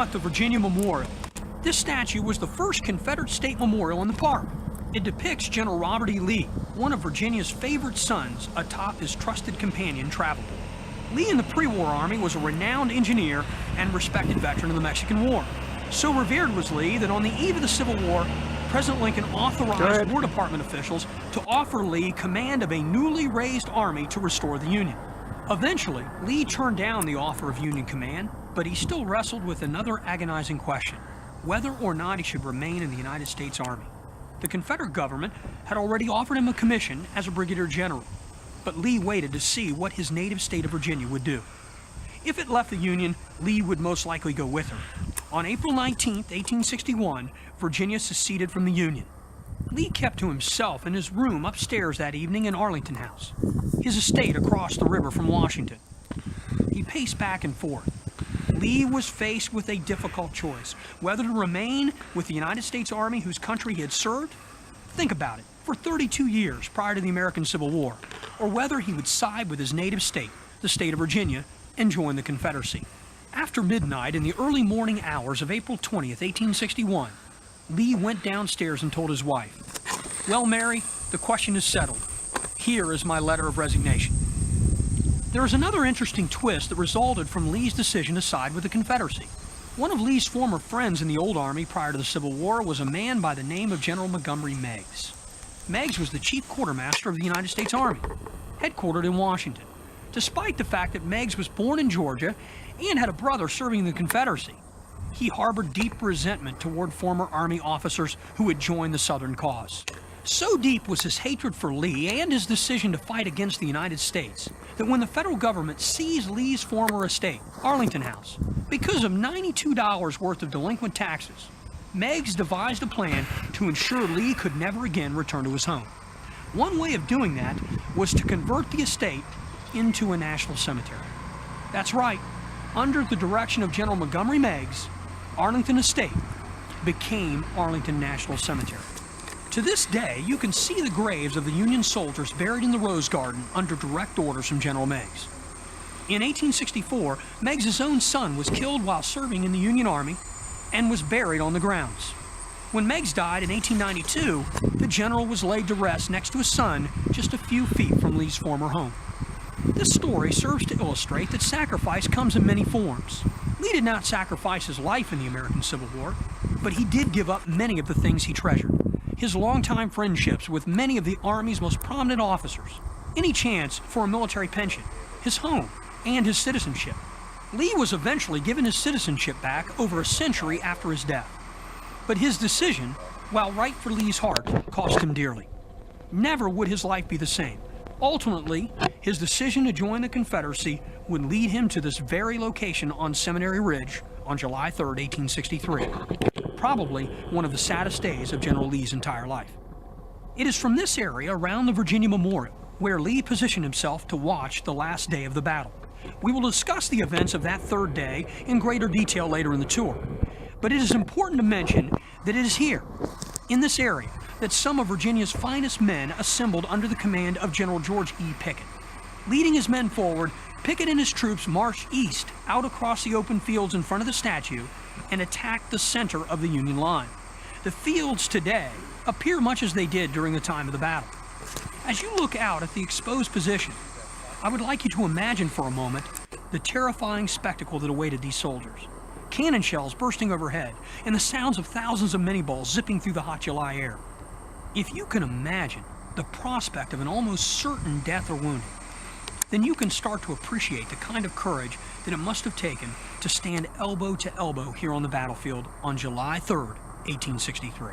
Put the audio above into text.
now at the Virginia Memorial. This statue was the first Confederate state memorial in the park. It depicts General Robert E. Lee, one of Virginia's favorite sons, atop his trusted companion, Traveled. Lee in the pre-war Army was a renowned engineer and respected veteran of the Mexican War. So revered was Lee that on the eve of the Civil War, President Lincoln authorized War Department officials to offer Lee command of a newly raised army to restore the Union. Eventually, Lee turned down the offer of Union command, but he still wrestled with another agonizing question: whether or not he should remain in the United States Army. The Confederate government had already offered him a commission as a brigadier general, but Lee waited to see what his native state of Virginia would do. If it left the Union, Lee would most likely go with her. On April 19, 1861, Virginia seceded from the Union. Lee kept to himself in his room upstairs that evening in Arlington House, his estate across the river from Washington. He paced back and forth. Lee was faced with a difficult choice: whether to remain with the United States Army whose country he had served, think about it, for 32 years prior to the American Civil War, or whether he would side with his native state, the state of Virginia, and join the Confederacy. After midnight in the early morning hours of April 20th, 1861, Lee went downstairs and told his wife, "Well, Mary, the question is settled. Here is my letter of resignation." There is another interesting twist that resulted from Lee's decision to side with the Confederacy. One of Lee's former friends in the old Army prior to the Civil War was a man by the name of General Montgomery Meigs. Meigs was the chief quartermaster of the United States Army, headquartered in Washington. Despite the fact that Meigs was born in Georgia and had a brother serving in the Confederacy, he harbored deep resentment toward former Army officers who had joined the Southern cause. So deep was his hatred for Lee and his decision to fight against the United States that when the federal government seized Lee's former estate, Arlington House, because of $92 worth of delinquent taxes, Meigs devised a plan to ensure Lee could never again return to his home. One way of doing that was to convert the estate into a national cemetery. That's right, under the direction of General Montgomery Meigs, Arlington Estate became Arlington National Cemetery. To this day, you can see the graves of the Union soldiers buried in the Rose Garden under direct orders from General Meigs. In 1864, Meigs' own son was killed while serving in the Union Army and was buried on the grounds. When Meigs died in 1892, the general was laid to rest next to his son just a few feet from Lee's former home. This story serves to illustrate that sacrifice comes in many forms. Lee did not sacrifice his life in the American Civil War, but he did give up many of the things he treasured: his longtime friendships with many of the Army's most prominent officers, any chance for a military pension, his home, and his citizenship. Lee was eventually given his citizenship back over a century after his death. But his decision, while right for Lee's heart, cost him dearly. Never would his life be the same. Ultimately, his decision to join the Confederacy would lead him to this very location on Seminary Ridge on July 3, 1863. Probably one of the saddest days of General Lee's entire life. It is from this area around the Virginia Memorial where Lee positioned himself to watch the last day of the battle. We will discuss the events of that third day in greater detail later in the tour, but it is important to mention that it is here, in this area, that some of Virginia's finest men assembled under the command of General George E. Pickett. Leading his men forward, Pickett and his troops marched east out across the open fields in front of the statue and attacked the center of the Union line. The fields today appear much as they did during the time of the battle. As you look out at the exposed position, I would like you to imagine for a moment the terrifying spectacle that awaited these soldiers. Cannon shells bursting overhead and the sounds of thousands of minie balls zipping through the hot July air. If you can imagine the prospect of an almost certain death or wounding, then you can start to appreciate the kind of courage that it must have taken to stand elbow to elbow here on the battlefield on July 3rd, 1863.